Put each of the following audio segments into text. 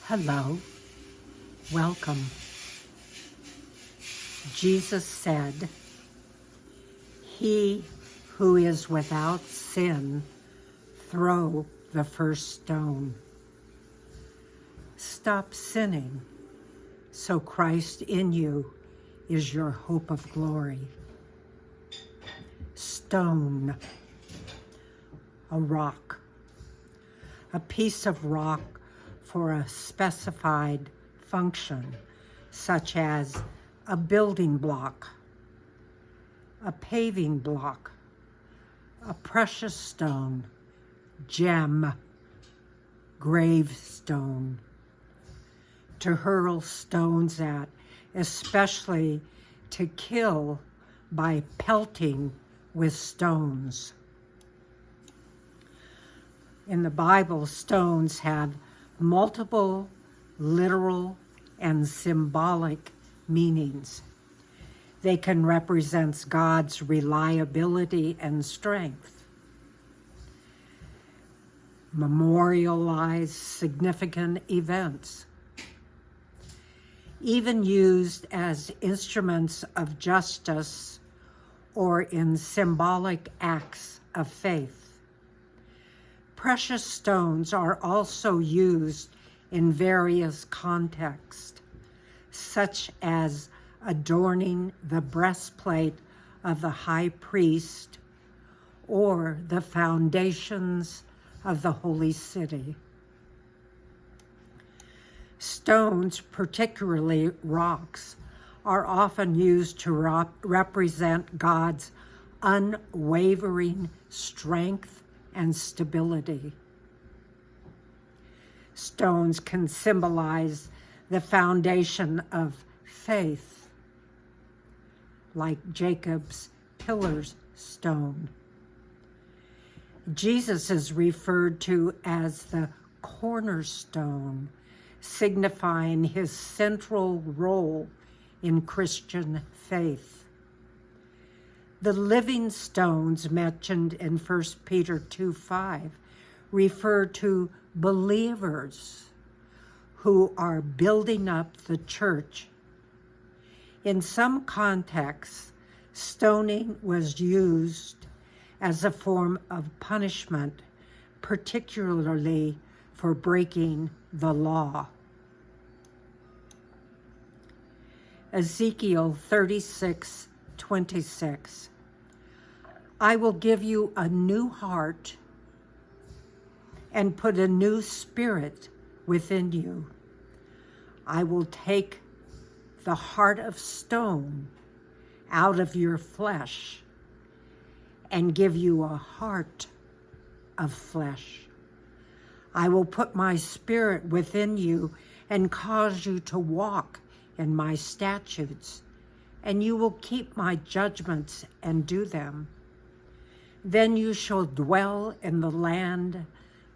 Hello, welcome. Jesus said, "He who is without sin, throw the first stone." Stop sinning, so Christ in you is your hope of glory. Stone, a rock, a piece of rock for a specified function, such as a building block, a paving block, a precious stone, gem, gravestone, to hurl stones at, especially to kill by pelting with stones. In the Bible, stones have multiple literal and symbolic meanings. They can represent God's reliability and strength, memorialize significant events, even used as instruments of justice or in symbolic acts of faith. Precious stones are also used in various contexts, such as adorning the breastplate of the high priest or the foundations of the holy city. Stones, particularly rocks, are often used to represent God's unwavering strength and stability. Stones can symbolize the foundation of faith, like Jacob's pillar stone. Jesus is referred to as the cornerstone, signifying his central role in Christian faith. The living stones mentioned in 1 Peter 2:5 refer to believers who are building up the church. In some contexts, stoning was used as a form of punishment, particularly for breaking the law. Ezekiel 36:26. I will give you a new heart and put a new spirit within you. I will take the heart of stone out of your flesh and give you a heart of flesh. I will put my spirit within you and cause you to walk in my statutes, and you will keep my judgments and do them. Then you shall dwell in the land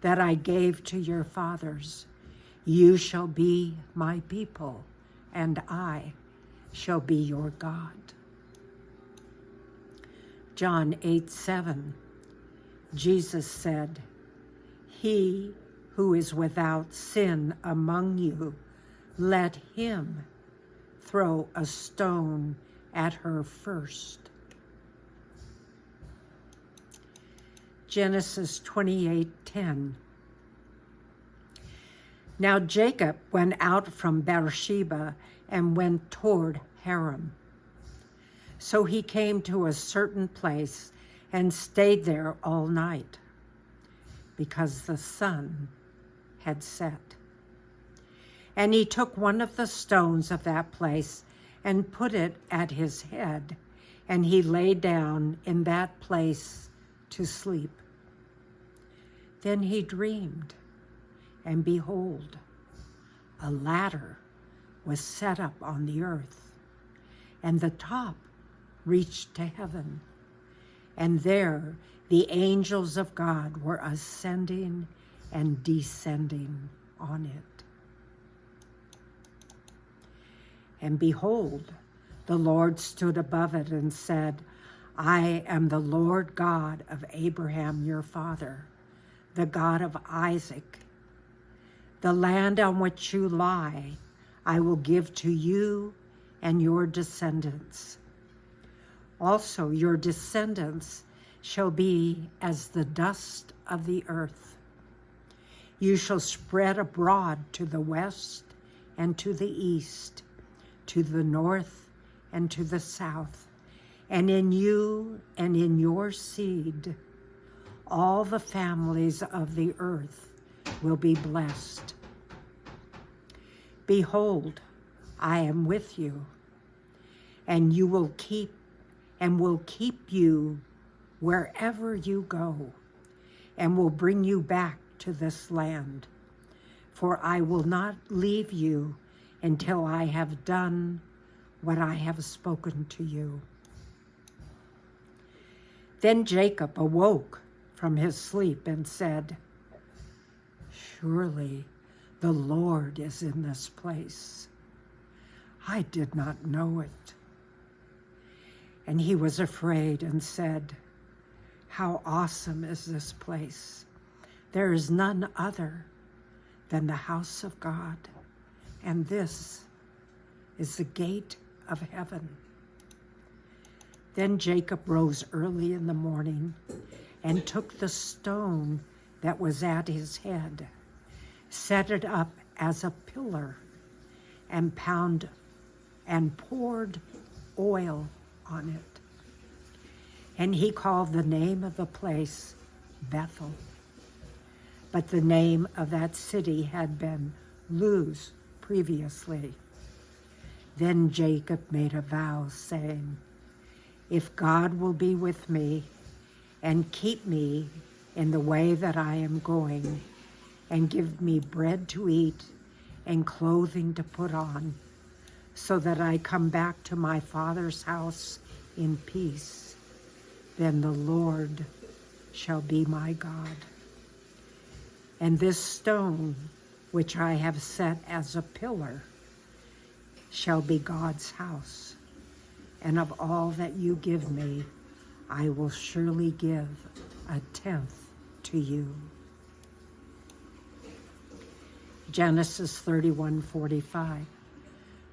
that I gave to your fathers. You shall be my people, and I shall be your God. John 8:7, Jesus said, "He who is without sin among you, let him throw a stone at her first." Genesis 28:10. Now Jacob went out from Beersheba and went toward Haran. So he came to a certain place and stayed there all night, because the sun had set. And he took one of the stones of that place and put it at his head, and he lay down in that place to sleep. Then he dreamed, and behold, a ladder was set up on the earth, and the top reached to heaven, and there the angels of God were ascending and descending on it. And behold, the Lord stood above it and said, I am the Lord God of Abraham your father, the God of Isaac. The land on which you lie, I will give to you and your descendants. Also, your descendants shall be as the dust of the earth. You shall spread abroad to the west and to the east, to the north and to the south, and in you and in your seed, all the families of the earth will be blessed. Behold, I am with you, and will keep you wherever you go, and will bring you back to this land. For I will not leave you until I have done what I have spoken to you. Then Jacob awoke from his sleep and said, Surely the Lord is in this place. I did not know it. And he was afraid and said, How awesome is this place! There is none other than the house of God, and this is the gate of heaven. Then Jacob rose early in the morning and took the stone that was at his head, set it up as a pillar, and poured oil on it. And he called the name of the place Bethel. But the name of that city had been Luz previously. Then Jacob made a vow, saying, If God will be with me and keep me in the way that I am going, and give me bread to eat and clothing to put on, so that I come back to my father's house in peace, then the Lord shall be my God. And this stone, which I have set as a pillar, shall be God's house. And of all that you give me, I will surely give 1/10 to you. Genesis 31:45.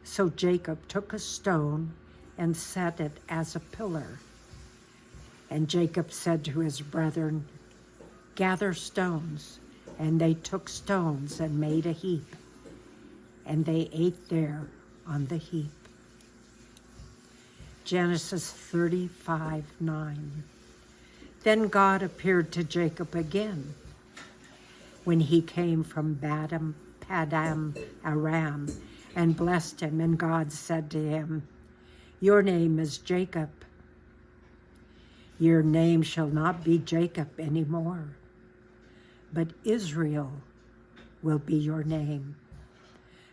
So Jacob took a stone and set it as a pillar. And Jacob said to his brethren, Gather stones. And they took stones and made a heap, and they ate there on the heap. Genesis 35:9. Then God appeared to Jacob again when he came from Padam Aram, and blessed him. And God said to him, Your name is Jacob. Your name shall not be Jacob anymore, but Israel will be your name.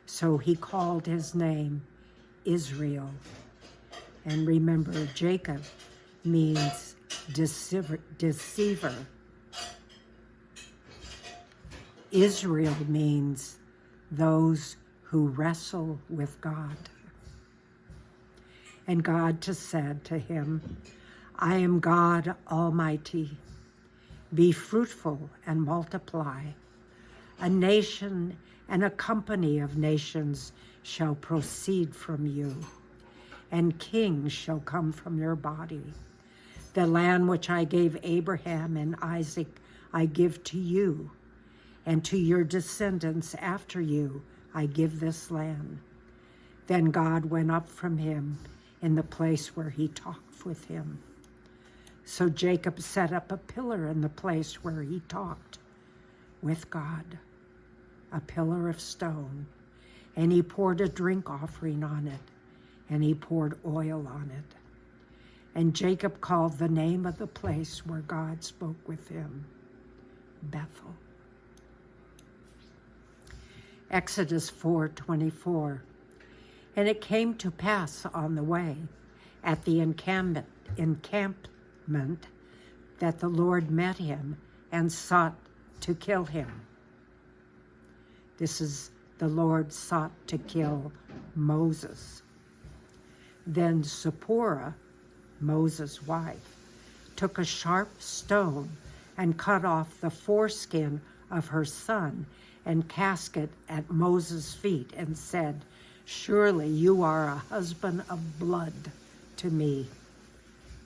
So he called his name Israel. And remember, Jacob means deceiver. Israel means those who wrestle with God. And God said to him, I am God Almighty. Be fruitful and multiply. A nation and a company of nations shall proceed from you, and kings shall come from your body. The land which I gave Abraham and Isaac I give to you, and to your descendants after you I give this land. Then God went up from him in the place where he talked with him. So Jacob set up a pillar in the place where he talked with God, a pillar of stone, and he poured a drink offering on it, and he poured oil on it. And Jacob called the name of the place where God spoke with him, Bethel. Exodus 4:24. And it came to pass on the way, at the encampment, that the Lord met him and sought to kill him. This is the Lord sought to kill Moses. Then Zipporah, Moses' wife, took a sharp stone and cut off the foreskin of her son and cast it at Moses' feet and said, "Surely you are a husband of blood to me."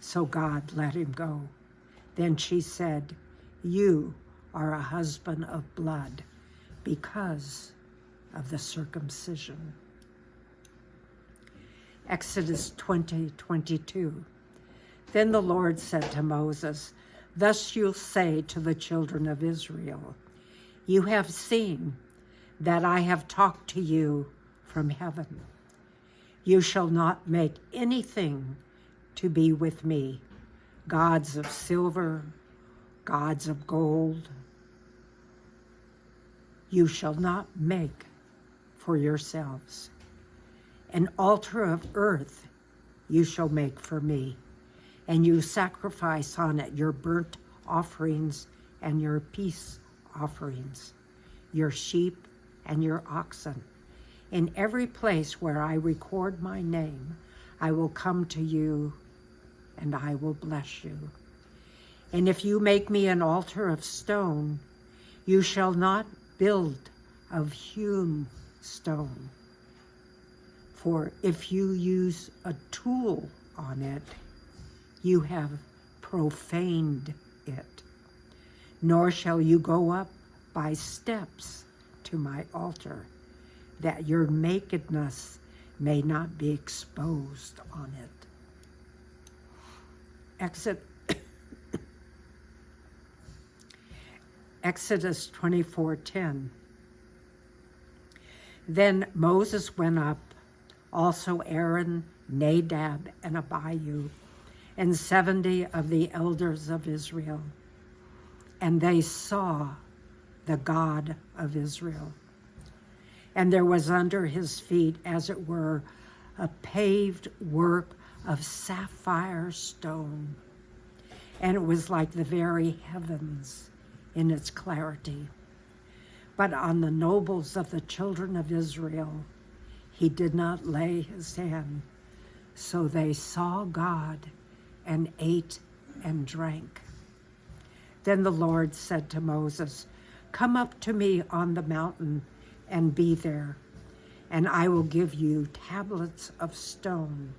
So God let him go. Then she said, "You are a husband of blood because of the circumcision." Exodus 20:22. Then the Lord said to Moses, "Thus you'll say to the children of Israel, you have seen that I have talked to you from heaven. You shall not make anything to be with me, gods of silver, gods of gold. You shall not make for yourselves. An altar of earth you shall make for me, and you sacrifice on it your burnt offerings and your peace offerings, your sheep and your oxen. In every place where I record my name, I will come to you and I will bless you. And if you make me an altar of stone, you shall not build of hewn stone. For if you use a tool on it, you have profaned it. Nor shall you go up by steps to my altar, that your nakedness may not be exposed on it. Exodus 24:10. Then Moses went up, also Aaron, Nadab, and Abihu, and 70 of the elders of Israel. And they saw the God of Israel. And there was under his feet, as it were, a paved work of sapphire stone. And it was like the very heavens in its clarity. But on the nobles of the children of Israel, he did not lay his hand. So they saw God and ate and drank. Then the Lord said to Moses, "Come up to me on the mountain and be there, and I will give you tablets of stone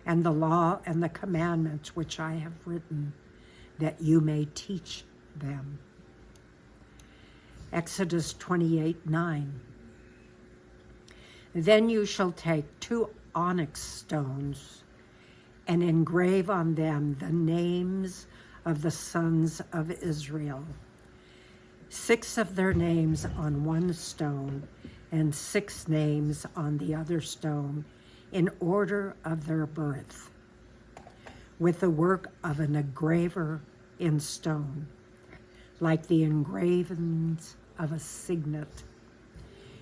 and the law and the commandments which I have written, that you may teach them." Exodus 28:9. Then you shall take 2 onyx stones and engrave on them the names of the sons of Israel, 6 of their names on one stone and 6 names on the other stone, in order of their birth, with the work of an engraver in stone, like the engravings of a signet.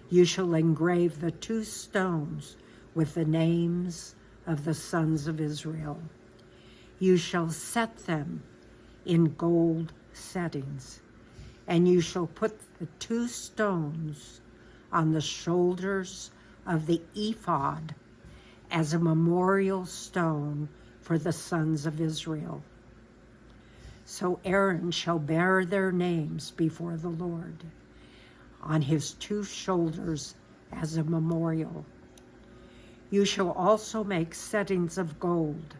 You shall engrave the 2 stones with the names of the sons of Israel. You shall set them in gold settings, and you shall put the 2 stones on the shoulders of the ephod as a memorial stone for the sons of Israel. So Aaron shall bear their names before the Lord on his 2 shoulders as a memorial. You shall also make settings of gold,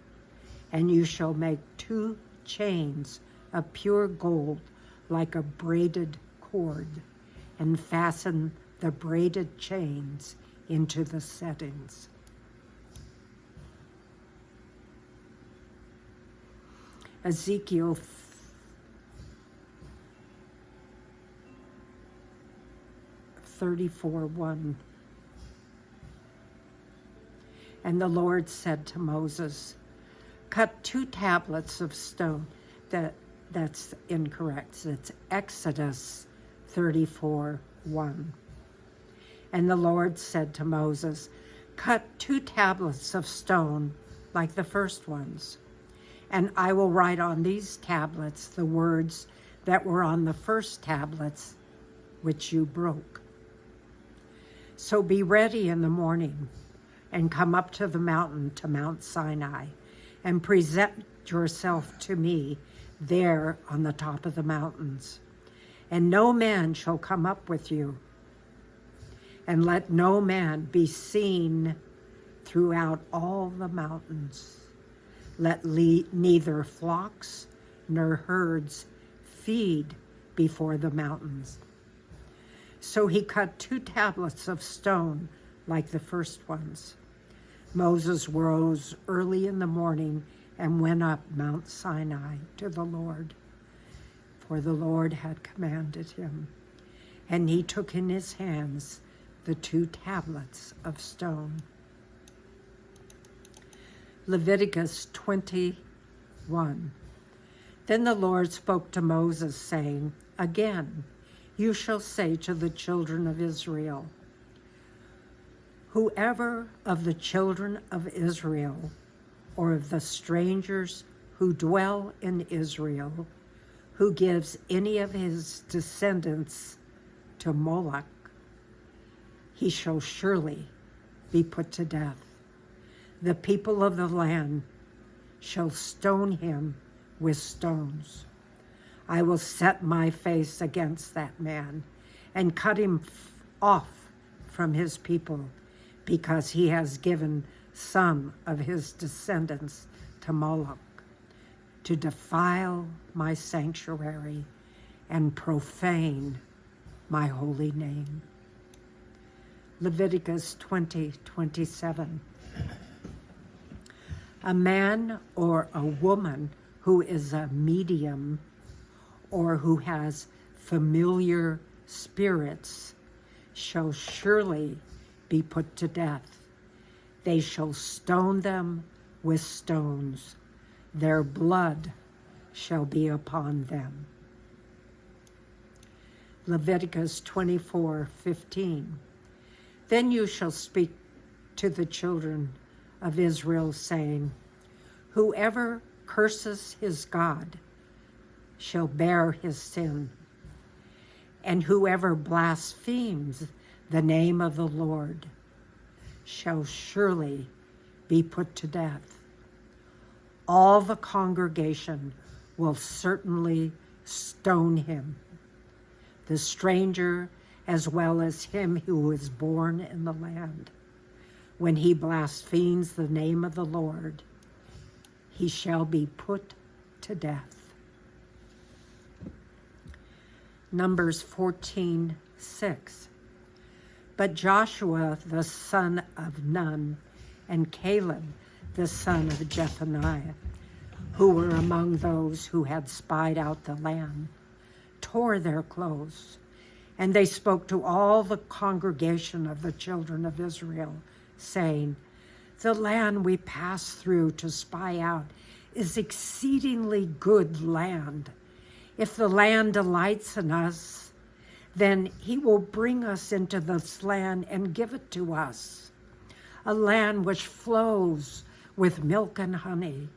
and you shall make 2 chains of pure gold like a braided cord, and fasten the braided chains into the settings. Ezekiel 34:1. And the Lord said to Moses, "Cut 2 tablets of stone." That's incorrect. It's Exodus 34:1. And the Lord said to Moses, "Cut 2 tablets of stone like the first ones, and I will write on these tablets the words that were on the first tablets which you broke. So be ready in the morning and come up to the mountain, to Mount Sinai, and present yourself to me there on the top of the mountains. And no man shall come up with you, and let no man be seen throughout all the mountains. Let neither flocks nor herds feed before the mountains. So he cut 2 tablets of stone like the first ones. Moses rose early in the morning and went up Mount Sinai to the Lord, for the Lord had commanded him. And he took in his hands the 2 tablets of stone. Leviticus 21. Then the Lord spoke to Moses, saying, Again, you shall say to the children of Israel, whoever of the children of Israel or of the strangers who dwell in Israel, who gives any of his descendants to Moloch, he shall surely be put to death. The people of the land shall stone him with stones. I will set my face against that man and cut him off from his people, because he has given some of his descendants to Moloch, to defile my sanctuary and profane my holy name. Leviticus 20:27. A man or a woman who is a medium or who has familiar spirits shall surely be put to death. They shall stone them with stones. Their blood shall be upon them. Leviticus 24:15. Then you shall speak to the children of Israel, saying, whoever curses his God shall bear his sin, and whoever blasphemes the name of the Lord shall surely be put to death. All the congregation will certainly stone him, the stranger as well as him who is born in the land. When he blasphemes the name of the Lord, he shall be put to death. Numbers 14:6. But Joshua the son of Nun and Caleb the son of Jephunneh, who were among those who had spied out the land, tore their clothes, and they spoke to all the congregation of the children of Israel, saying, the land we passed through to spy out is exceedingly good land. If the land delights in us, then he will bring us into this land and give it to us, a land which flows with milk and honey.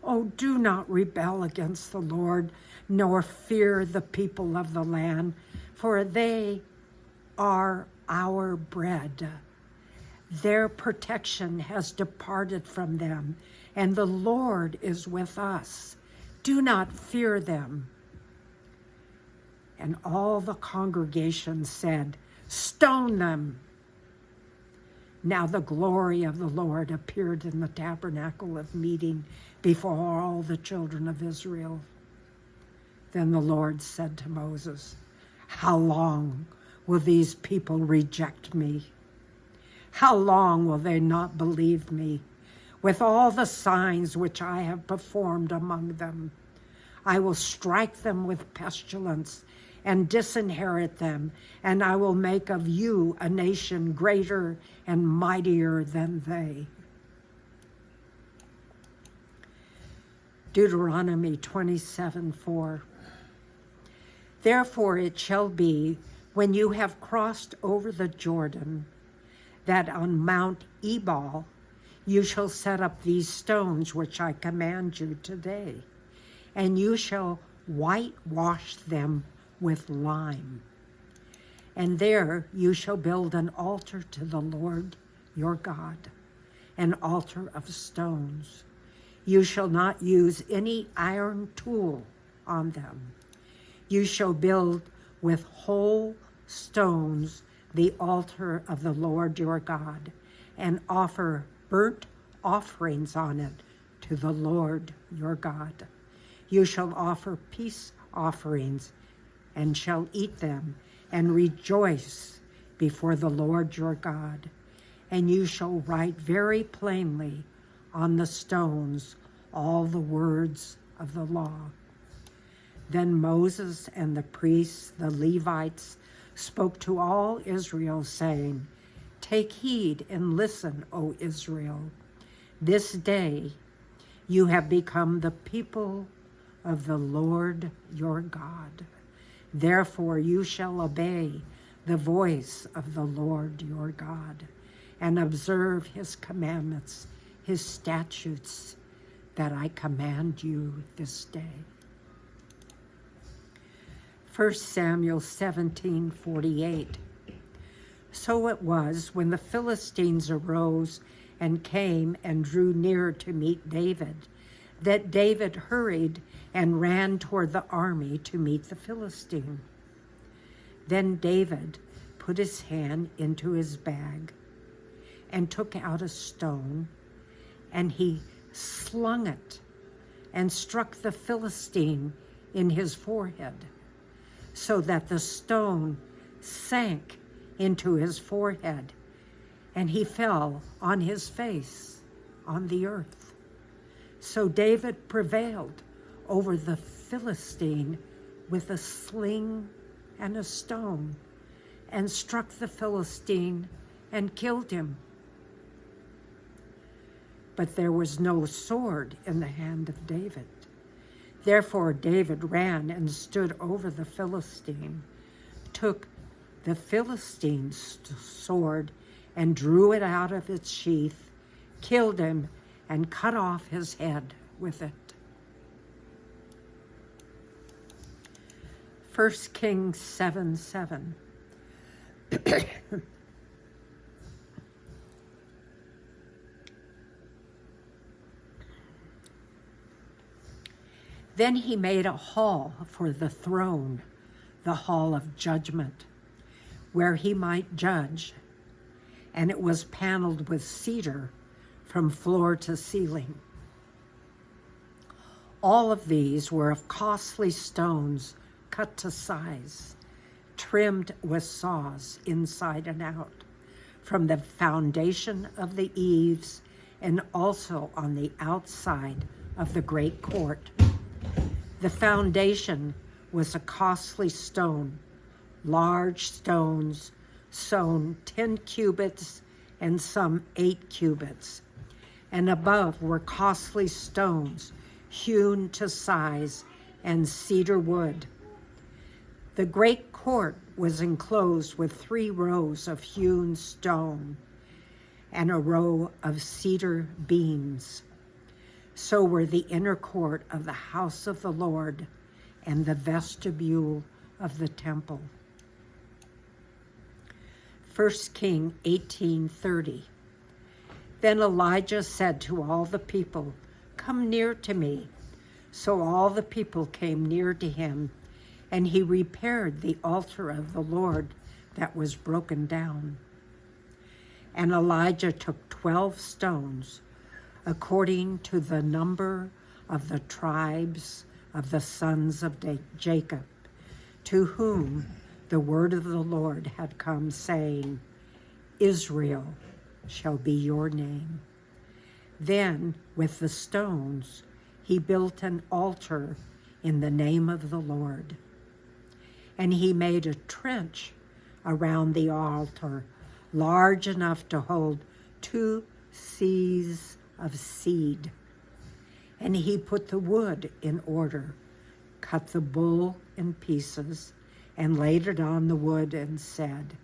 Oh, do not rebel against the Lord, nor fear the people of the land, for they are our bread. Their protection has departed from them, and the Lord is with us. Do not fear them. And all the congregation said, stone them. Now the glory of the Lord appeared in the tabernacle of meeting before all the children of Israel. Then the Lord said to Moses, how long will these people reject me? How long will they not believe me? With all the signs which I have performed among them, I will strike them with pestilence and disinherit them, and I will make of you a nation greater and mightier than they. Deuteronomy 27:4. Therefore it shall be, when you have crossed over the Jordan, that on Mount Ebal you shall set up these stones which I command you today, and you shall whitewash them with lime. And there you shall build an altar to the Lord your God, an altar of stones. You shall not use any iron tool on them. You shall build with whole stones the altar of the Lord your God, and offer burnt offerings on it to the Lord your God. You shall offer peace offerings, and shall eat them, and rejoice before the Lord your God. And you shall write very plainly on the stones all the words of the law. Then Moses and the priests, the Levites, spoke to all Israel, saying, Take heed and listen, O Israel. This day you have become the people of the Lord your God. Therefore you shall obey the voice of the Lord your God, and observe his commandments, his statutes that I command you this day. 1 Samuel 17:48. So it was when the Philistines arose and came and drew near to meet David, that David hurried and ran toward the army to meet the Philistine. Then David put his hand into his bag and took out a stone, and he slung it and struck the Philistine in his forehead, so that the stone sank into his forehead, and he fell on his face on the earth. So David prevailed over the Philistine with a sling and a stone, and struck the Philistine and killed him. But there was no sword in the hand of David. Therefore David ran and stood over the Philistine, took the Philistine's sword and drew it out of its sheath, killed him, and cut off his head with it. 1 Kings 7:7. Then he made a hall for the throne, the hall of judgment, where he might judge, and it was paneled with cedar from floor to ceiling. All of these were of costly stones cut to size, trimmed with saws inside and out, from the foundation of the eaves and also on the outside of the great court. The foundation was a costly stone, large stones sewn 10 cubits and some 8 cubits. And above were costly stones hewn to size and cedar wood. The great court was enclosed with 3 rows of hewn stone and a row of cedar beams. So were the inner court of the house of the Lord and the vestibule of the temple. 1 Kings 18:30. Then Elijah said to all the people, Come near to me. So all the people came near to him, and he repaired the altar of the Lord that was broken down. And Elijah took 12 stones, according to the number of the tribes of the sons of Jacob, to whom the word of the Lord had come, saying, Israel shall be your name. Then, with the stones, he built an altar in the name of the Lord. And he made a trench around the altar, large enough to hold 2 seahs of seed. And he put the wood in order, cut the bull in pieces, and laid it on the wood, and said,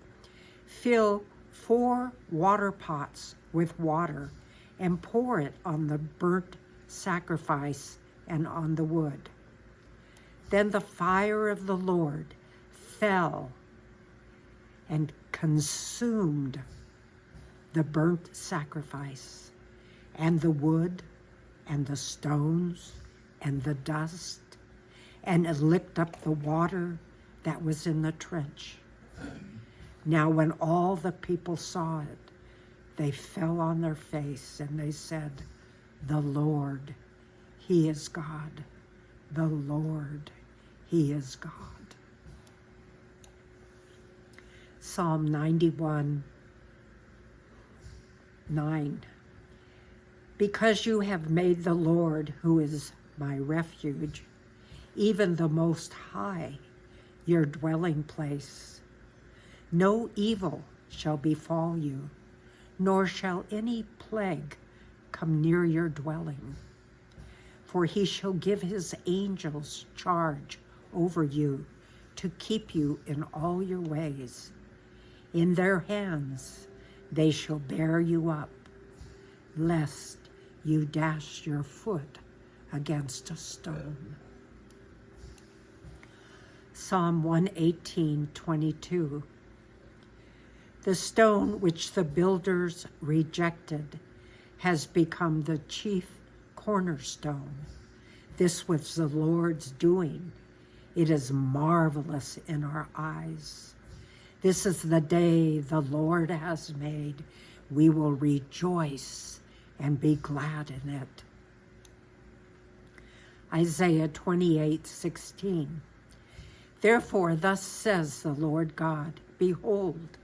Fill 4 water pots with water, and pour it on the burnt sacrifice and on the wood. Then the fire of the Lord fell and consumed the burnt sacrifice, and the wood, and the stones, and the dust, and it licked up the water that was in the trench. Now when all the people saw it, they fell on their face and they said, "The Lord, he is God. The Lord, he is God." Psalm 91:9. Because you have made the Lord, who is my refuge, even the Most High, your dwelling place, no evil shall befall you, nor shall any plague come near your dwelling. For he shall give his angels charge over you to keep you in all your ways. In their hands they shall bear you up, lest you dash your foot against a stone. Psalm 118:22. The stone which the builders rejected has become the chief cornerstone. This was the Lord's doing. It is marvelous in our eyes. This is the day the Lord has made. We will rejoice and be glad in it. Isaiah 28:16. Therefore, thus says the Lord God, behold,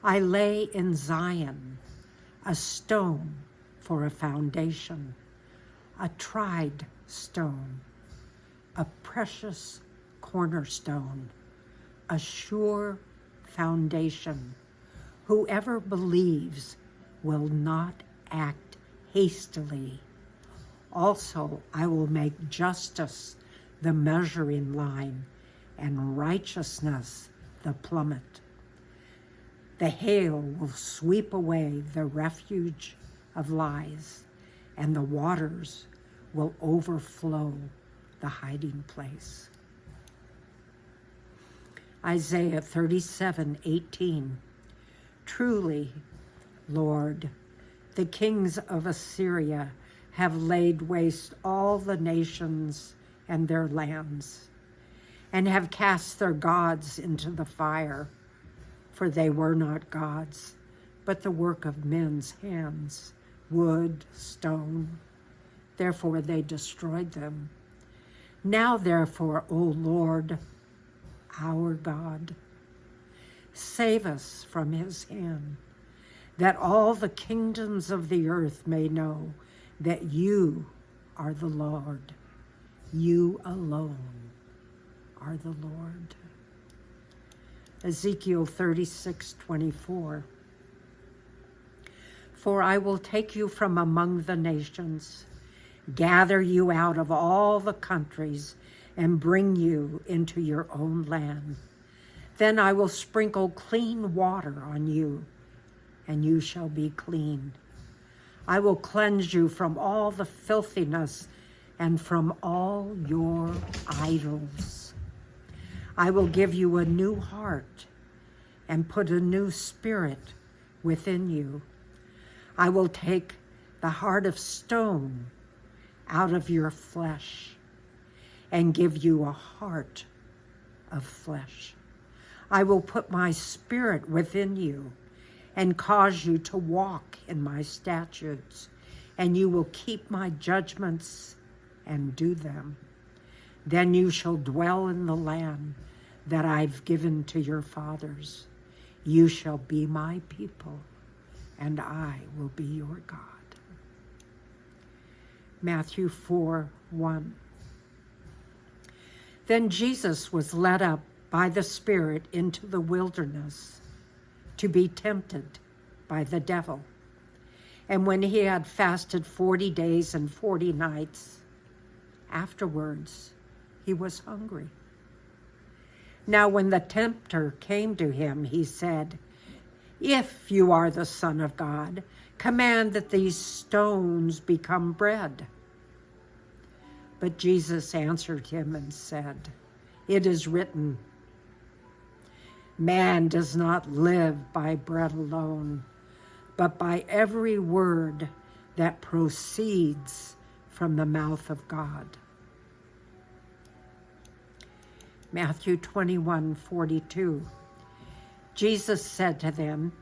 I lay in Zion a stone for a foundation, a tried stone, a precious cornerstone, a sure foundation. Whoever believes will not act hastily. Also, I will make justice the measuring line and righteousness the plummet. The hail will sweep away the refuge of lies, and the waters will overflow the hiding place. Isaiah 37:18. Truly, Lord, the kings of Assyria have laid waste all the nations and their lands, and have cast their gods into the fire, for they were not gods, but the work of men's hands, wood, stone. Therefore they destroyed them. Now therefore, O Lord, our God, save us from his hand, that all the kingdoms of the earth may know that you are the Lord. You alone are the Lord. Ezekiel 36:24. For I will take you from among the nations, gather you out of all the countries, and bring you into your own land. Then I will sprinkle clean water on you, and you shall be clean. I will cleanse you from all the filthiness and from all your idols. I will give you a new heart and put a new spirit within you. I will take the heart of stone out of your flesh and give you a heart of flesh. I will put my spirit within you and cause you to walk in my statutes, and you will keep my judgments and do them. Then you shall dwell in the land that I've given to your fathers. You shall be my people, and I will be your God. Matthew 4:1. Then Jesus was led up by the Spirit into the wilderness to be tempted by the devil. And when he had fasted 40 days and 40 nights, afterwards he was hungry. Now when the tempter came to him, he said, "If you are the Son of God, command that these stones become bread." But Jesus answered him and said, "It is written, man does not live by bread alone, but by every word that proceeds from the mouth of God." Matthew 21:42. Jesus said to them,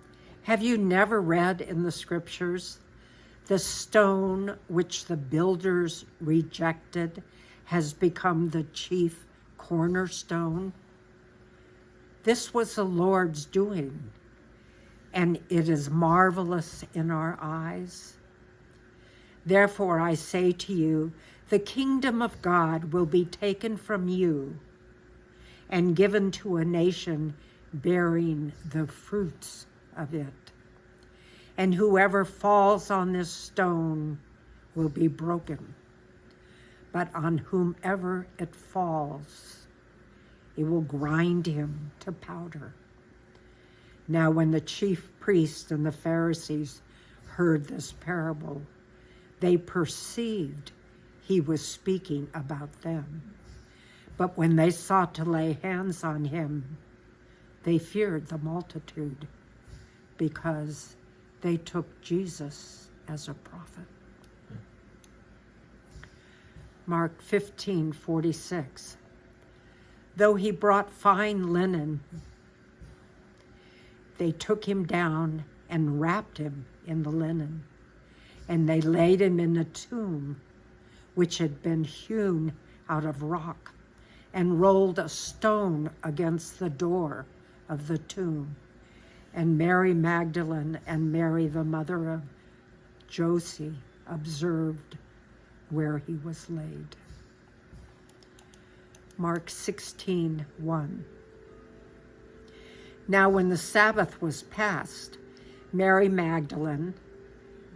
"Have you never read in the scriptures, the stone which the builders rejected has become the chief cornerstone? This was the Lord's doing, and it is marvelous in our eyes. Therefore I say to you, the kingdom of God will be taken from you and given to a nation bearing the fruits of it. And whoever falls on this stone will be broken, but on whomever it falls, it will grind him to powder." Now when the chief priests and the Pharisees heard this parable, they perceived he was speaking about them. But when they sought to lay hands on him, they feared the multitude, because they took Jesus as a prophet. Mark 15:46. Though he brought fine linen, they took him down and wrapped him in the linen, and they laid him in a tomb which had been hewn out of rock, and rolled a stone against the door of the tomb. And Mary Magdalene and Mary, the mother of Joseph, observed where he was laid. Mark 16:1. Now when the Sabbath was past, Mary Magdalene,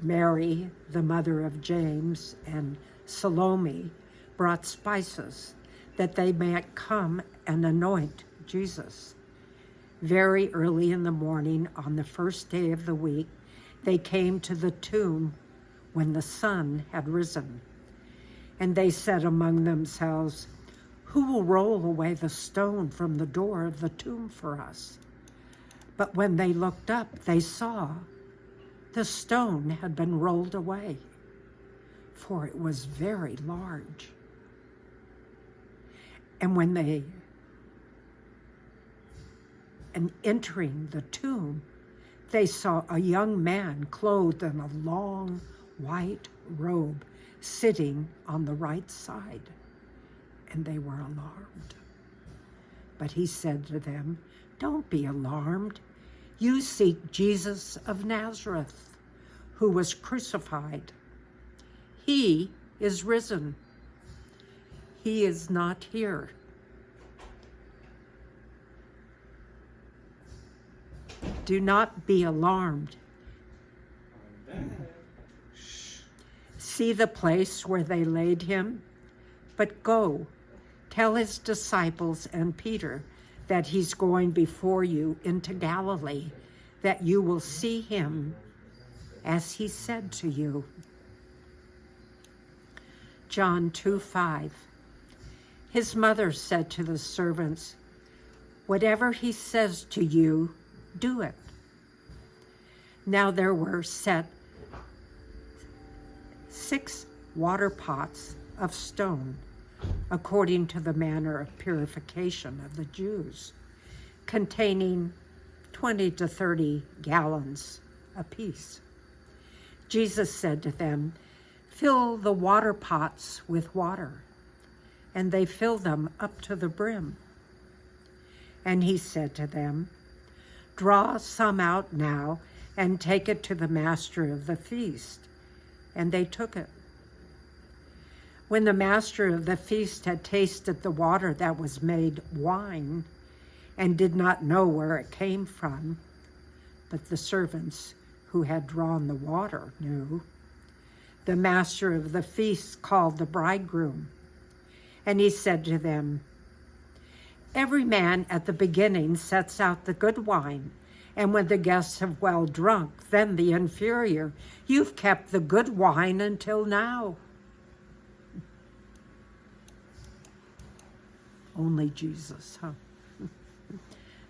Mary, the mother of James, and Salome brought spices, that they might come and anoint Jesus. Very early in the morning, on the first day of the week, they came to the tomb when the sun had risen. And they said among themselves, "Who will roll away the stone from the door of the tomb for us?" But when they looked up, they saw the stone had been rolled away, for it was very large. And entering the tomb, they saw a young man clothed in a long white robe sitting on the right side, and they were alarmed. But he said to them, "Don't be alarmed. You seek Jesus of Nazareth, who was crucified. He is risen. He is not here. Do not be alarmed. See the place where they laid him? But go, tell his disciples and Peter that he's going before you into Galilee, that you will see him as he said to you." John 2:5. His mother said to the servants, "Whatever he says to you, do it." Now there were set 6 water pots of stone, according to the manner of purification of the Jews, containing 20 to 30 gallons apiece. Jesus said to them, "Fill the water pots with water." And they filled them up to the brim. And he said to them, "Draw some out now and take it to the master of the feast." And they took it. When the master of the feast had tasted the water that was made wine, and did not know where it came from, but the servants who had drawn the water knew, the master of the feast called the bridegroom, and he said to them, "Every man at the beginning sets out the good wine, and when the guests have well drunk, then the inferior. You've kept the good wine until now." Only Jesus, huh?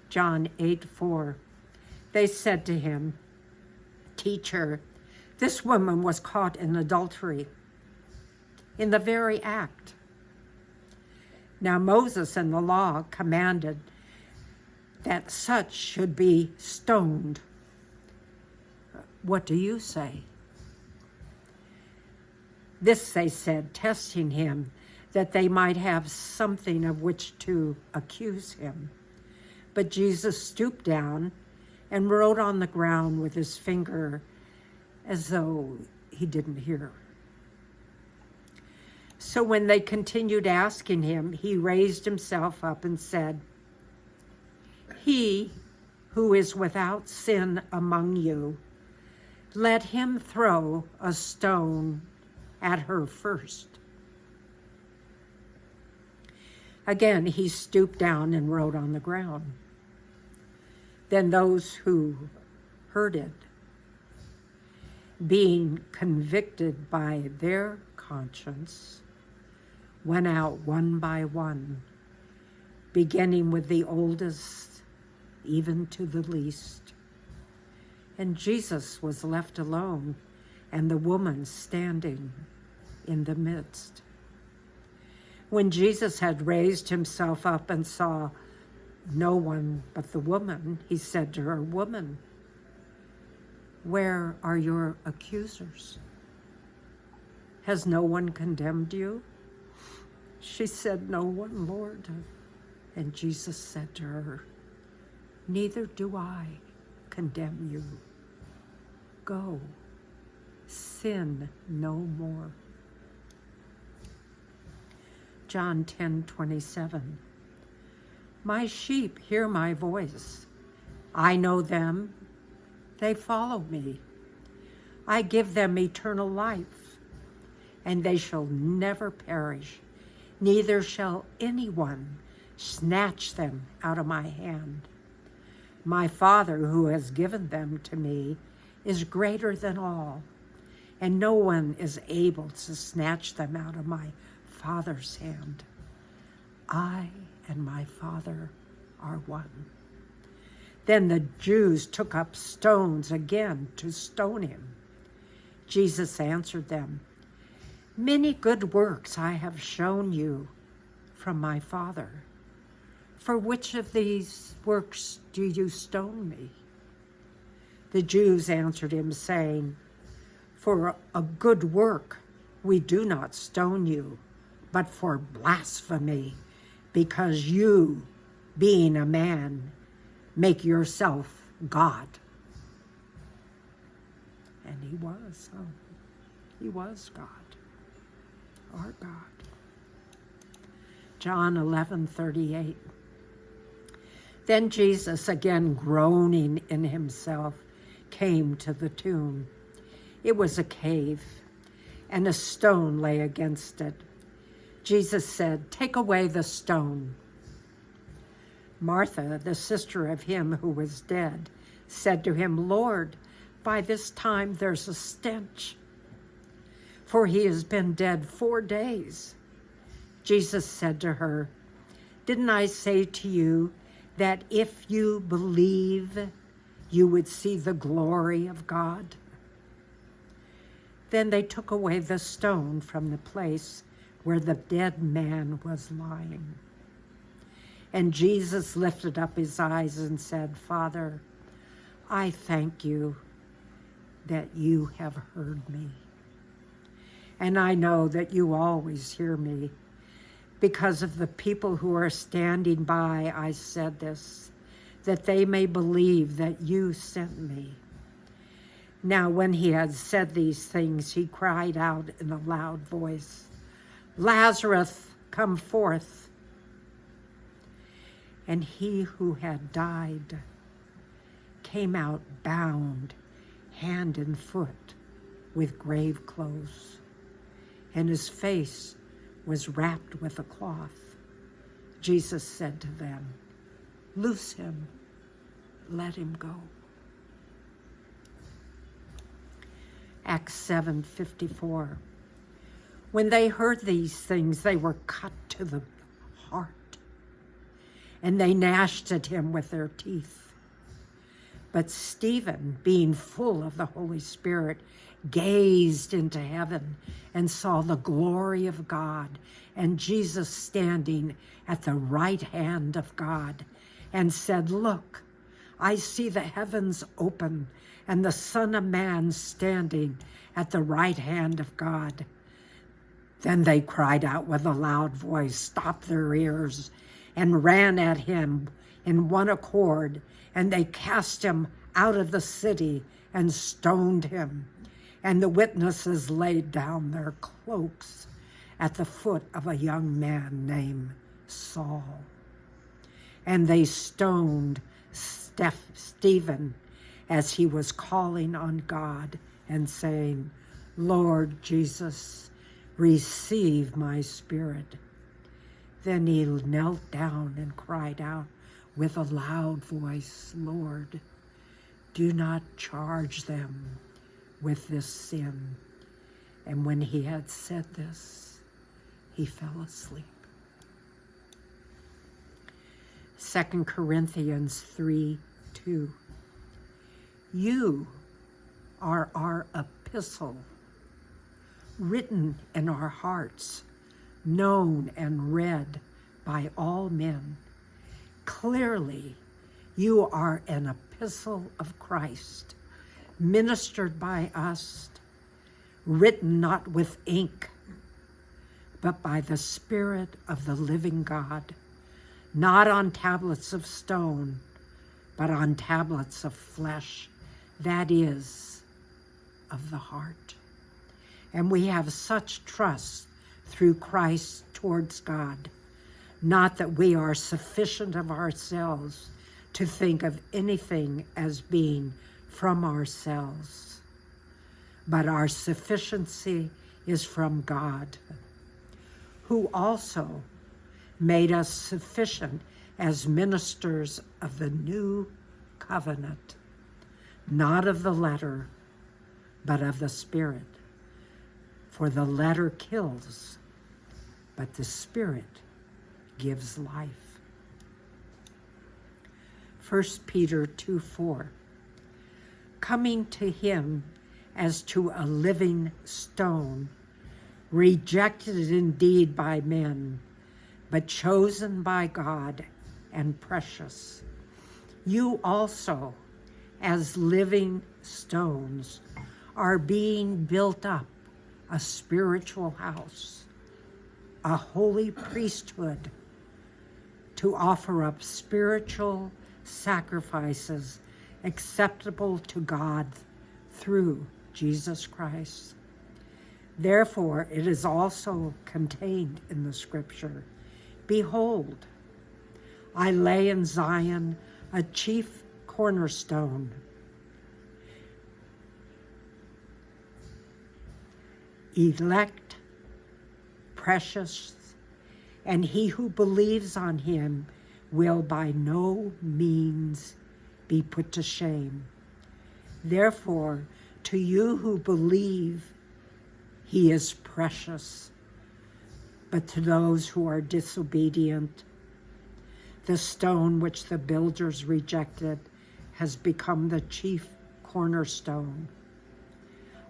John 8:4. They said to him, "Teacher, this woman was caught in adultery, in the very act. Now Moses in the law commanded that such should be stoned. What do you say?" This they said, testing him, that they might have something of which to accuse him. But Jesus stooped down and wrote on the ground with his finger, as though he didn't hear. So when they continued asking him, he raised himself up and said, "He who is without sin among you, let him throw a stone at her first." Again, he stooped down and wrote on the ground. Then those who heard it, being convicted by their conscience, went out one by one, beginning with the oldest, even to the least. And Jesus was left alone, and the woman standing in the midst. When Jesus had raised himself up and saw no one but the woman, he said to her, "Woman, where are your accusers? Has no one condemned you?" She said, "No one, Lord." And Jesus said to her, "Neither do I condemn you. Go, sin no more." John 10:27. "My sheep hear my voice. I know them. They follow me. I give them eternal life, and they shall never perish. Neither shall anyone snatch them out of my hand. My Father who has given them to me is greater than all, and no one is able to snatch them out of my Father's hand. I and my Father are one." Then the Jews took up stones again to stone him. Jesus answered them, "Many good works I have shown you from my Father. For which of these works do you stone me?" The Jews answered him, saying, "For a good work we do not stone you, but for blasphemy, because you, being a man, make yourself God." And he was. He was God, our God. John 11:38. Then Jesus, again groaning in himself, came to the tomb. It was a cave, and a stone lay against it. Jesus said, "Take away the stone." Martha, the sister of him who was dead, said to him, "Lord, by this time there's a stench, for he has been dead 4 days." Jesus said to her, "Didn't I say to you that if you believe, you would see the glory of God?" Then they took away the stone from the place where the dead man was lying. And Jesus lifted up his eyes and said, "Father, I thank you that you have heard me. And I know that you always hear me. Because of the people who are standing by, I said this, that they may believe that you sent me." Now, when he had said these things, he cried out in a loud voice, "Lazarus, come forth." And he who had died came out bound hand and foot with grave clothes, and his face was wrapped with a cloth. Jesus said to them, "Loose him, let him go." Acts 7:54. When they heard these things, they were cut to the heart, and they gnashed at him with their teeth. But Stephen, being full of the Holy Spirit, gazed into heaven and saw the glory of God and Jesus standing at the right hand of God. and said, "Look, I see the heavens open and the Son of Man standing at the right hand of God." Then they cried out with a loud voice, stopped their ears, and ran at him in one accord, and they cast him out of the city and stoned him. And the witnesses laid down their cloaks at the foot of a young man named Saul. And they stoned Stephen as he was calling on God and saying, "Lord Jesus, receive my spirit." Then he knelt down and cried out with a loud voice, "Lord, do not charge them with this sin." And when he had said this, he fell asleep. 2 Corinthians 3:2. You are our epistle, written in our hearts, known and read by all men. Clearly, you are an epistle of Christ, ministered by us, written not with ink, but by the Spirit of the living God, not on tablets of stone, but on tablets of flesh, that is, of the heart. And we have such trust through Christ towards God, not that we are sufficient of ourselves to think of anything as being from ourselves, but our sufficiency is from God, who also made us sufficient as ministers of the new covenant, not of the letter, but of the Spirit. For the letter kills, but the Spirit gives life. 1 Peter 2:4. Coming to him as to a living stone, rejected indeed by men, but chosen by God and precious. You also, as living stones, are being built up a spiritual house, a holy priesthood, to offer up spiritual sacrifices acceptable to God through Jesus Christ. Therefore, it is also contained in the scripture, "Behold, I lay in Zion a chief cornerstone, elect, precious, and he who believes on him will by no means be put to shame. Therefore, to you who believe, he is precious, but to those who are disobedient, the stone which the builders rejected has become the chief cornerstone,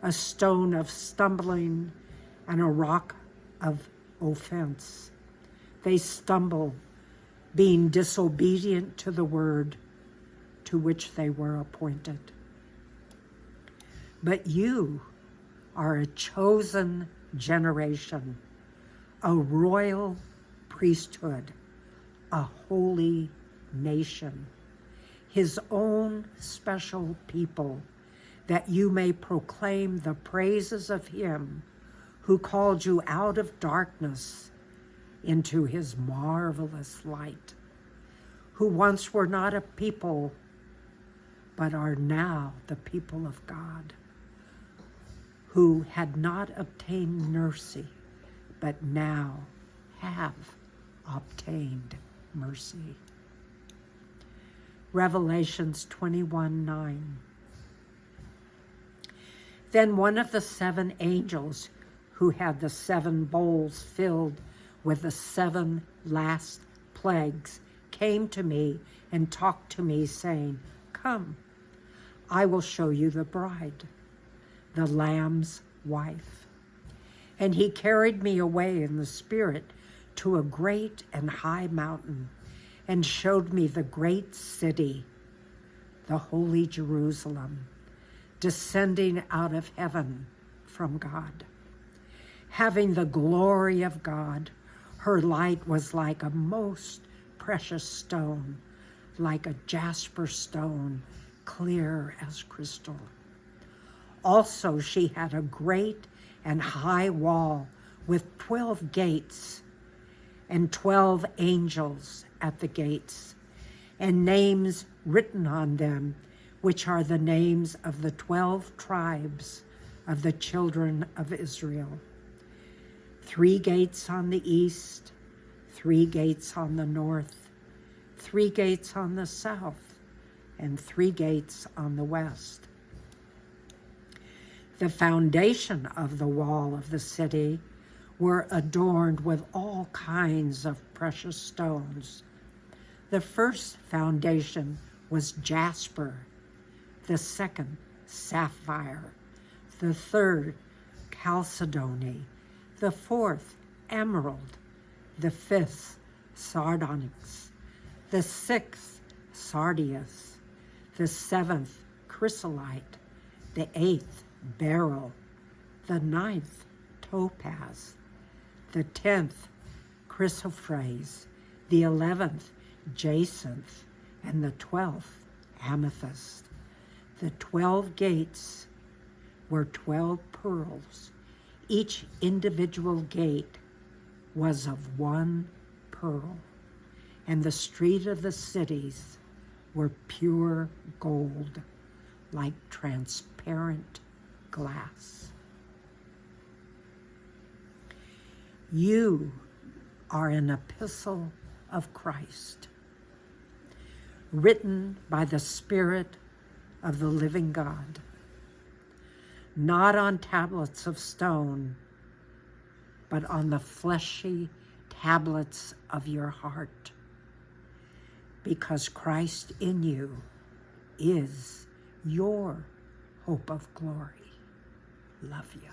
a stone of stumbling and a rock of offense. They stumble, being disobedient to the word to which they were appointed. But you are a chosen generation, a royal priesthood, a holy nation, his own special people, that you may proclaim the praises of him who called you out of darkness into his marvelous light, who once were not a people, but are now the people of God, who had not obtained mercy, but now have obtained mercy. Revelations 21:9. Then one of the 7 angels who had the 7 bowls filled with the 7 last plagues came to me and talked to me, saying, "Come, I will show you the bride, the Lamb's wife." And he carried me away in the Spirit to a great and high mountain, and showed me the great city, the holy Jerusalem, descending out of heaven from God. Having the glory of God, her light was like a most precious stone, like a jasper stone, clear as crystal. Also she had a great and high wall with 12 gates, and 12 angels at the gates, and names written on them, which are the names of the 12 tribes of the children of Israel. 3 gates on the east, 3 gates on the north, 3 gates on the south, and 3 gates on the west. The foundation of the wall of the city were adorned with all kinds of precious stones. The first foundation was jasper, the second sapphire, the third chalcedony, the fourth emerald, the fifth sardonyx, the sixth sardius, the seventh chrysolite, the eighth beryl, the ninth topaz, the 10th chrysoprase, the 11th jacinth, and the 12th amethyst. The 12 gates were 12 pearls. Each individual gate was of 1 pearl, and the street of the cities were pure gold, like transparent glass. You are an epistle of Christ, written by the Spirit of the living God, not on tablets of stone, but on the fleshy tablets of your heart, because Christ in you is your hope of glory. Love you.